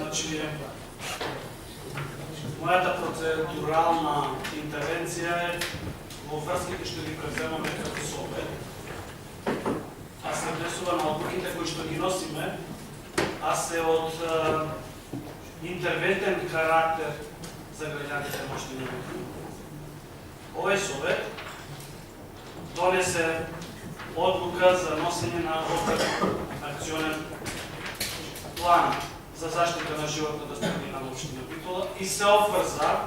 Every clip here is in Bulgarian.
Значи, моята процедурална интервенция е во врските што ги превземаме како совет, а се внесува на одлуките кои што ги носиме, а се од интервентен карактер за граѓаните на општина Битола. Овој совет донесе одлука за носење на акционен план за заштита на животната средина на општина Битола и се обврза,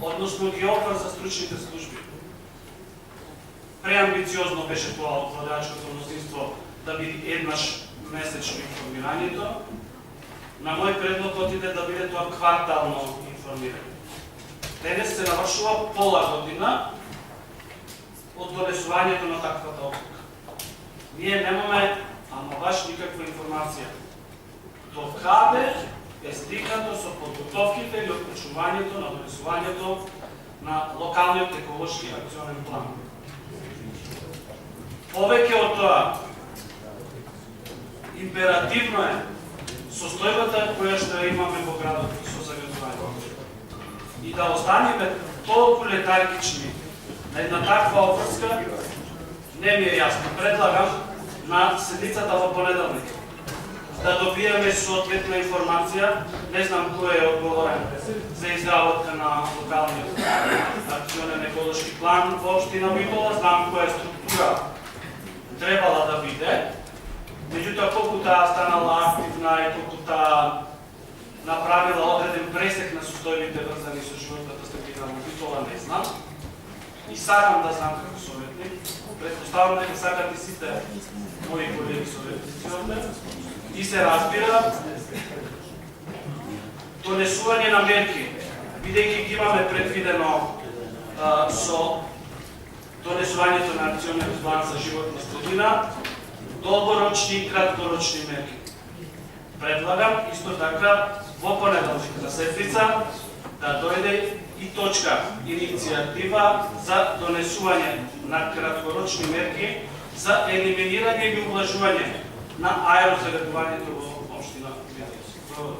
односно ги обврза стручните служби. Преамбициозно беше тоа од владеачкото мнозинство да биде еднаш месечно информирањето. На мој предлог отиде да биде тоа квартално информирање. Денес се навршува пола година од донесувањето на таквата одлука. Ние немаме ама баш никаква информација до каде е стигнато со подготовките или отпочнувањето на донесувањето на локалниот еколошки акционен план. Повеќе од тоа, императивно е состојбата која што имаме во градот со загадување. И да останеме толку летаргични на една таква обврска, не ми е јасно. Предлагам на седницата во понеделник да добиеме соодветна информација, не знам кој е одговорен за изработка на локалниот акционен еколошки план во општина Битола, знам која структура требала да биде, меѓутоа колку таа станала активна и колку таа направила одреден пресек на состојбите врзани со животната средина во Битола, не знам. И сакам да знам како советник, предпоставам дека сакат и сите мои колеги советници овде, и се разбира донесување на мерки, бидејќи ги имаме предвидено со донесувањето на акционен план за животна средина, долгорочни и краткорочни мерки. Предлагам исто така во понеделниката седмица да дојде и точка иницијатива за донесување на краткорочни мерки за елиминирање или ублажување на аерозагадувањето во општина Битола.